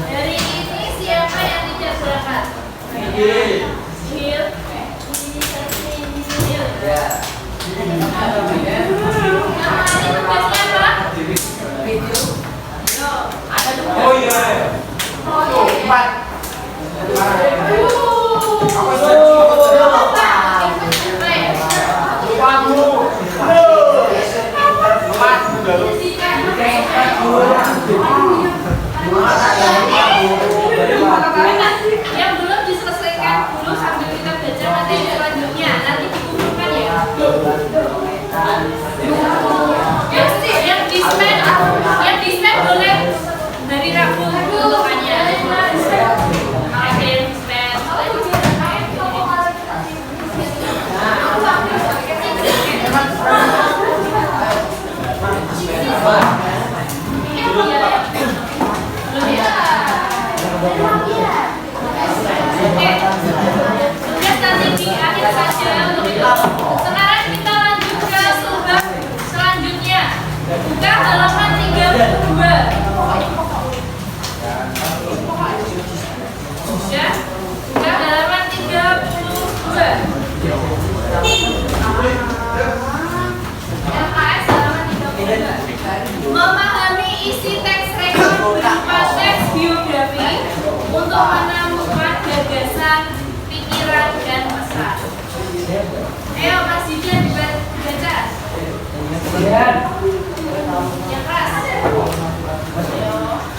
Dari ini siapa yang tidak berangkat? Gil. Namanya tugasnya apa? Ada tugas. Oh iya. Empat. Yang belum diselesaikan dulu sambil kita baca materi selanjutnya. Nanti dikumpulkan ya. Yang di-spend boleh dari Rabu kumpulkannya. Ada yang di-spend. Tugas nanti di akhir saja untuk itu. Sekarang kita lanjut ke subbab selanjutnya. Buka halaman 32. Ya, buka halaman 32. LKS halaman 32. Memahami isi teks rekor berupa teks biografi untuk menemukan gagasan, pikiran, dan pesan. Ayo Mas Didian dibaca. Yang keras.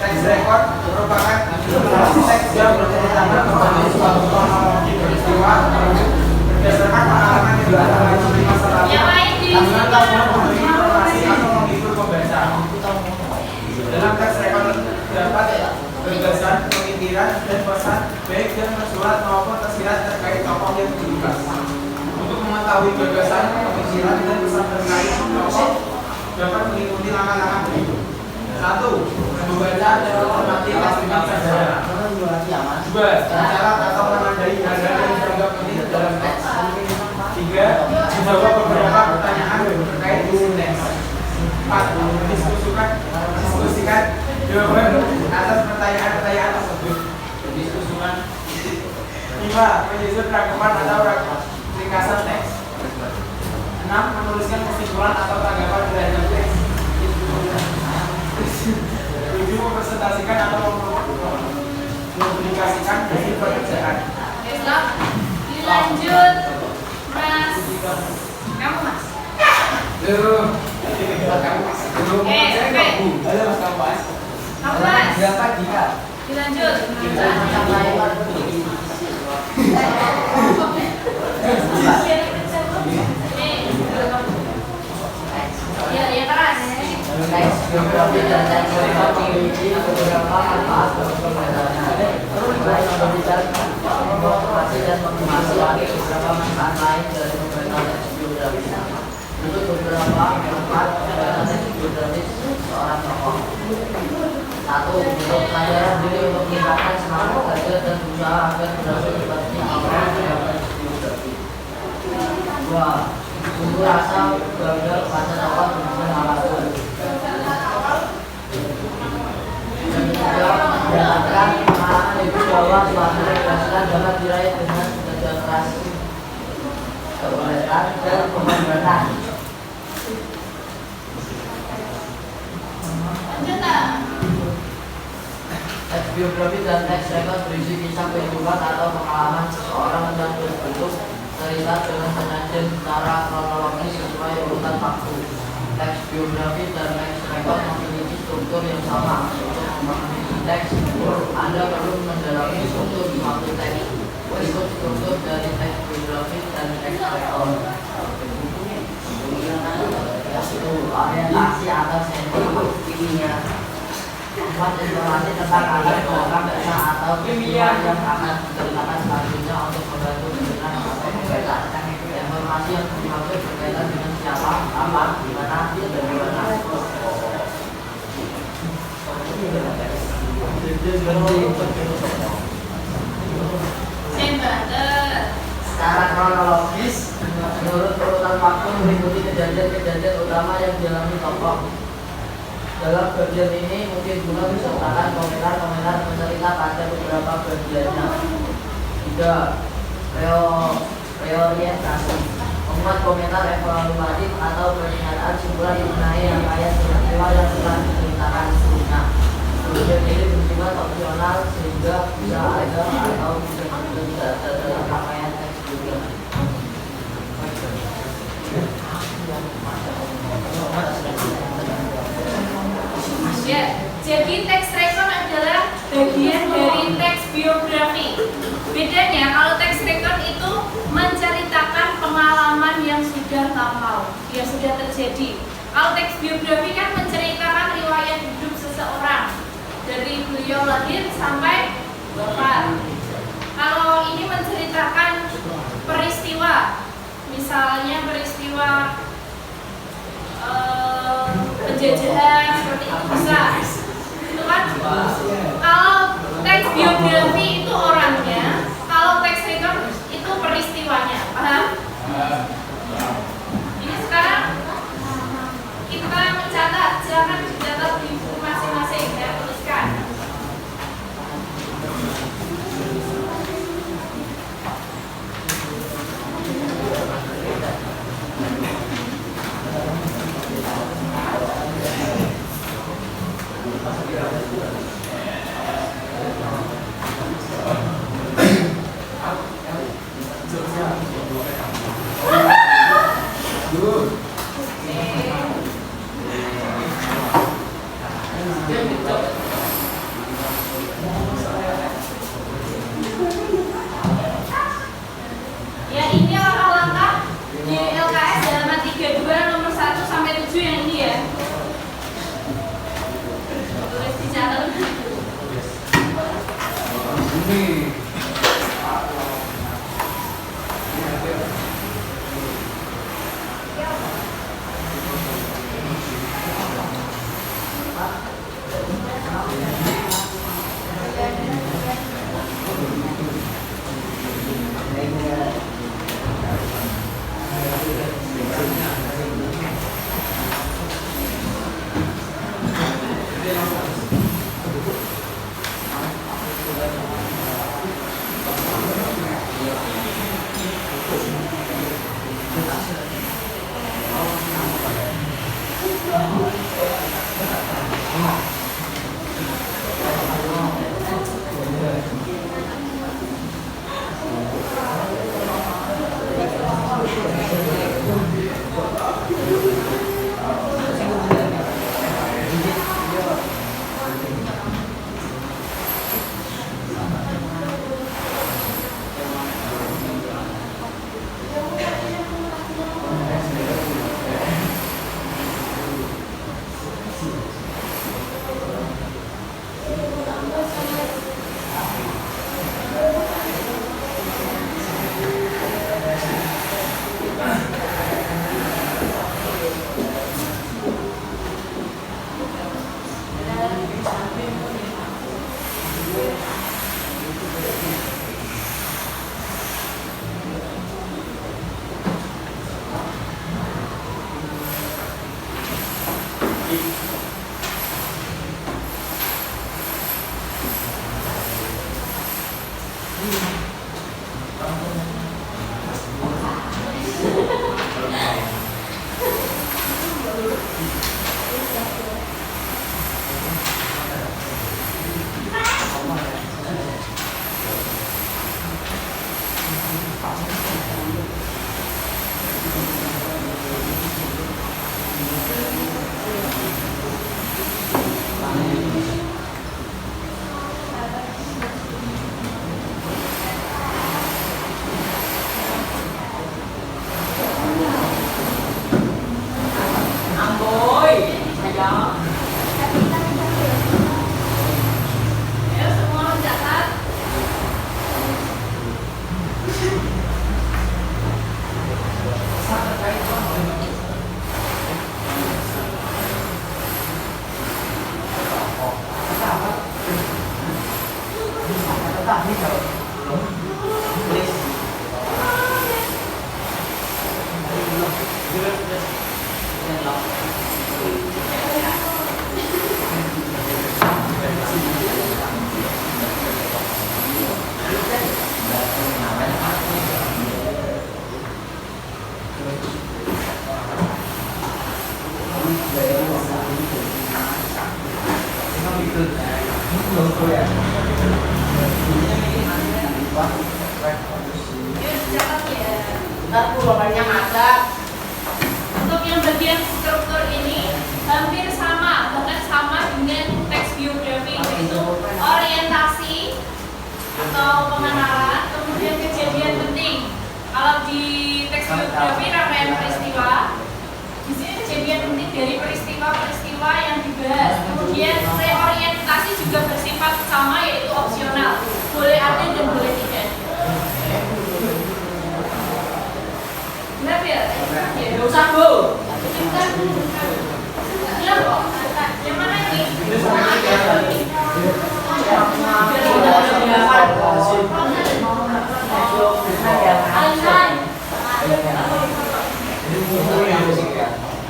Teks rekor merupakan teks yang berceritakan tentang suatu peristiwa berdasarkan pengalaman yang dialami di masa lalu. Yang lain di Dengan memberi informasi atau menghibur pembaca. Dalam teks rekor terdapat gagasan, pemikiran, dan pesan baik yang tersurat maupun tersirat terkait tokoh yang dibahas. Untuk mengetahui gagasan, pemikiran, dan pesan terkait tokoh dapat mengikuti langkah-langkah berikut. 1. Membaca dan mencermati teks sejarah. 2. Mencatat atau menandai hal-hal yang dianggap penting dalam teks. 3. Menjawab beberapa pertanyaan terkait isi teks. 4. Diskusikan jawaban atas pertanyaan-pertanyaan tersebut. 5. Menyusun rangkuman atau ringkasan teks. 6. Menuliskan kesimpulan atau tanggapan terhadap teks. 7. Mempresentasikan atau mempublikasikan hasil pekerjaan. Besok dilanjut Mas. Kamu Mas. Halo Mas Kampas. Kamu Mas. Berapa jika? Dilanjut. Ya, ya keras. Teks biografi dan teks rekor memiliki beberapa manfaat bagi pembacanya. Selain memberikan informasi dan motivasi, ada beberapa manfaat lain dari membaca teks biografi. Untuk beberapa manfaat membaca teks biografi seorang tokoh. 1. Untuk pelajaran diri untuk meningkatkan semangat belajar dan berusaha agar berhasil seperti apa dalam teks biografi. 2. Tumbuh rasa bangga kepada tokoh dengan apapun. Dan ketiga, mendapatkan pengalaman hidup bahwa suatu keberhasilan dapat diraih dengan kerja keras, keberhasilan dan pengorbanan. Teks biografi dan teks rekor berisi kisah kehidupan atau pengalaman seseorang yang berbentuk cerita dengan penyajian secara kronologis sesuai urutan waktu. Teks biografi dan teks rekor memiliki struktur yang sama. Untuk memahami teks, Anda perlu mendalami struktur suatu teks. Berikut struktur dari teks biografi dan teks rekor. Orientasi atau sentinya. Membuat informasi tentang latar belakang kisah atau peristiwa yang akan diceritakan selanjutnya untuk membantu mendengar atau membaca. Informasi yang dimaksud berkaitan dengan siapa, apa, di mana, dan bagaimana. secara kronologis menurut urutan waktu mengikuti kejadian-kejadian utama yang dialami tokoh. Dalam bagian ini mungkin guna menceritakan komentar-komentar pencerita pada beberapa bagiannya. 3. Reorientasi, membuat komentar evaluatif atau pernyataan simpulan mengenai rangkaian peristiwa yang telah diceritakan sebelumnya. Bagian ini bersifat opsional sehingga bisa ada atau tidak ada dalam rangkaian teks juga. Ya, jadi teks rekon adalah bagian dari teks biografi. Bedanya kalau teks rekon itu menceritakan pengalaman yang sudah lampau, yang sudah terjadi. Kalau teks biografi kan menceritakan riwayat hidup seseorang dari beliau lahir sampai wafat. Kalau ini menceritakan peristiwa, misalnya peristiwa penjajahan seperti itu bisa, itu kan. Kalau teks biografi itu orangnya, kalau teks rekon itu peristiwanya, paham? Ini sekarang kita mencatat, silakan dicatat di buku masing-masing, saya tuliskan. Ya, ini langkah-langkah di LKS halaman 32 nomor 1 sampai 7 yang ini ya. Tulis dicatat. Catat ya. Ntar pulangnya masak. Untuk yang bagian struktur ini hampir sama, bahkan sama dengan teks biografi, yaitu orientasi atau pengenalan, kemudian kejadian penting. Kalau di teks biografi rangkaian peristiwa, di sini kejadian penting dari peristiwa-peristiwa yang dibahas. Kemudian reorientasi juga bersifat sama, yaitu opsional, boleh ada dan boleh tidak. Benar ya? Nggak usah, Bu. Benar kok. Yang mana ini?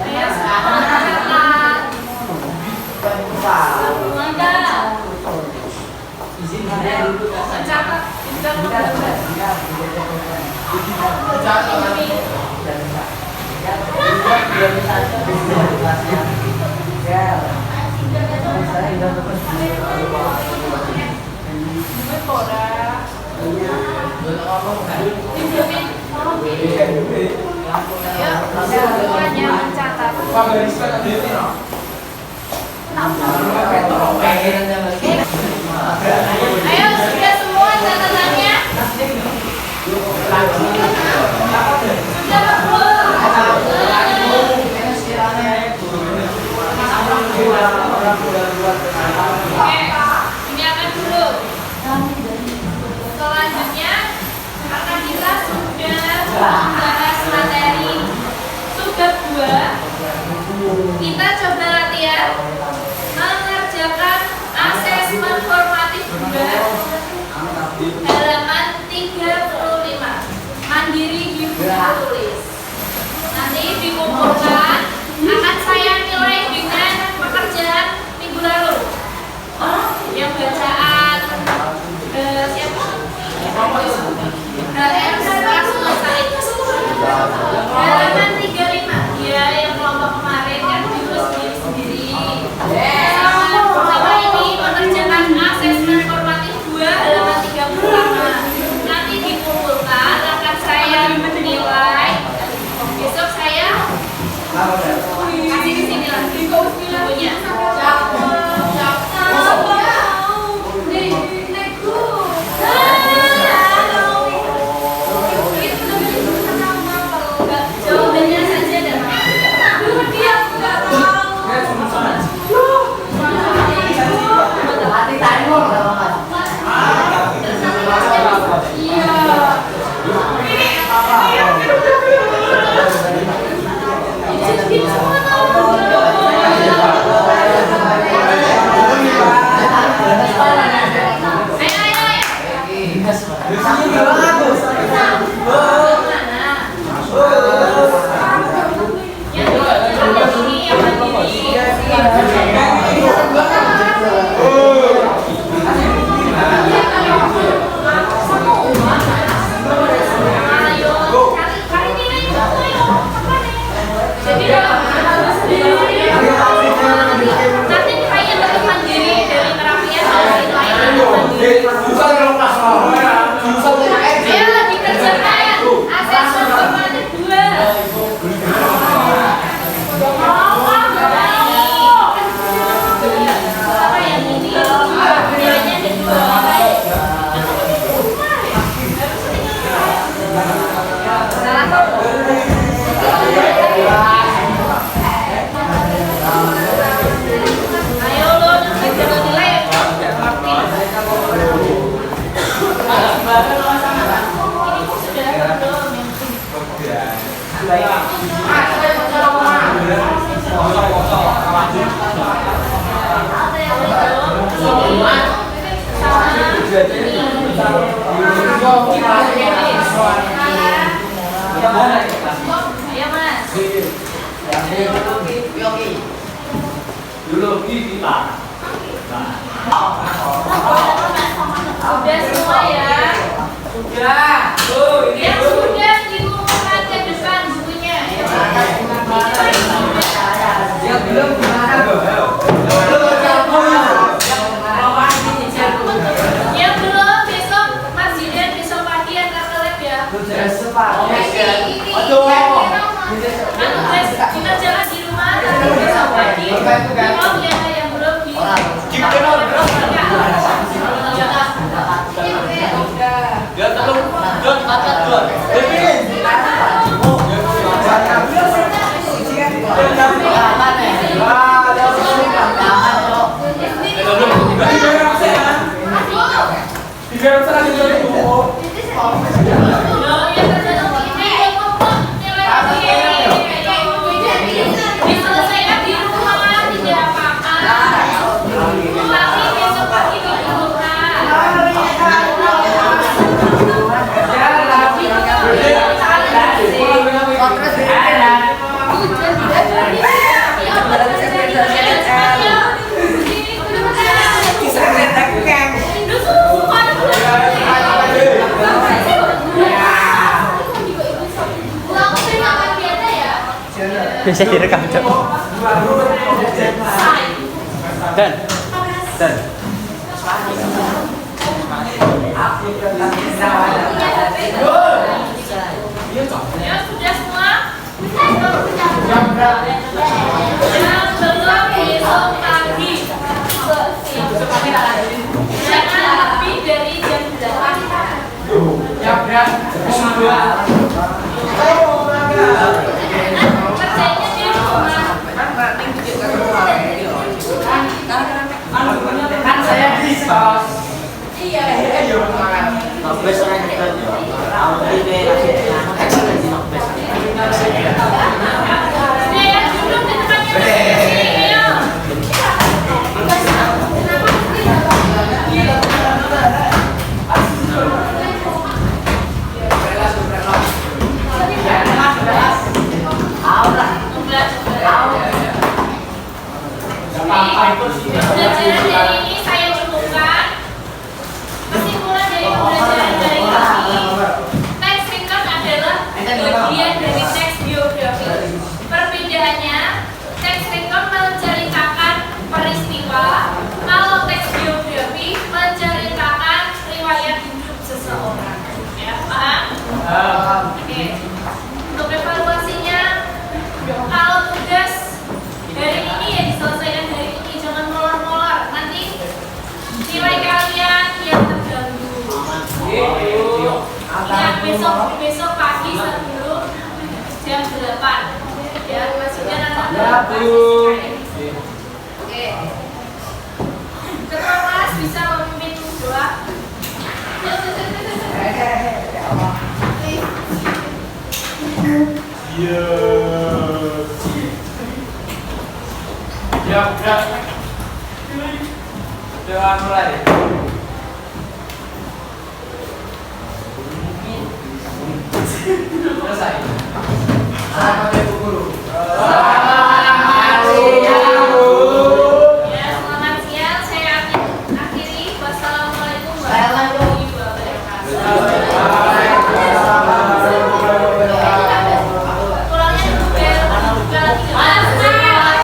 Ayo sekarang catat. Mencatat juga membaca. Semuanya mencatat. Ayo sudah semua catatannya. Sudah Oke, ini akan dulu. Selanjutnya, karena kita sudah membahas materi subbab 2, kita coba latihan mengerjakan asesmen formatif 2 halaman 35, mandiri di buku tulis. Nanti dikumpulkan, akan saya nilai dengan pekerjaan minggu lalu. Yang bacaan siapa? Langsung halaman 35. Ya, yang kelompok kemarin kan ditulis sendiri. Sama ini mengerjakan asesmen formatif 2 halaman 35. Nanti dikumpulkan, akan saya menilai. Besok saya kasih ke sini lagi. Bukunya. Jawabannya saja dan dia nggak tahu. Hati timer. Nanti kalian dapat mandiri dari terapian ayo dikerjakan asesmen formatif 2. Apa yang ini? Nilainya ada 2. Ayo lo jaga nilai. Ini sudah belum Ayo Mas. Biologi kita. Sudah semua ya? Sudah. Yang sudah dikumpulkan ke depan bukunya. Yang belum gimana? Biar serang itu itu. Loh, ya tergantung ini ngomong nilai diselesaikan di rumah tidak apa-apa. Tapi besok pagi dibutuhkan. Bisa direkam Cok. Dan Ya sudah semua. Yang belum besok pagi. Jangan lebih dari jam 8. Ya, ya. Kerjanya di rumah. Kan saya bisa. Iya. Ayo makan. Nobes orang itu aku ini lagi ekspresi nobes. Dia yang duduk di depannya sini. Ayo. Pembelajaran dari ini saya umumkan. Kesimpulan dari pembelajaran dari ini, teks ringkas adalah bagian dari teks biografi. Perbedaannya, teks ringkas menceritakan peristiwa, kalau teks biografi menceritakan riwayat hidup seseorang. Ya, paham? Oke. Untuk evaluasinya, kalau tugas dari ini ya diselesaikan dari ini, jangan molor-molor. Nanti nilai kalian yang terganggu. Ingat besok pagi sebelum jam 8. Ya, maksudnya nanti Oke. Ketua kelas bisa memimpin doa. Ya, ya. Jangan mulai. Selesai.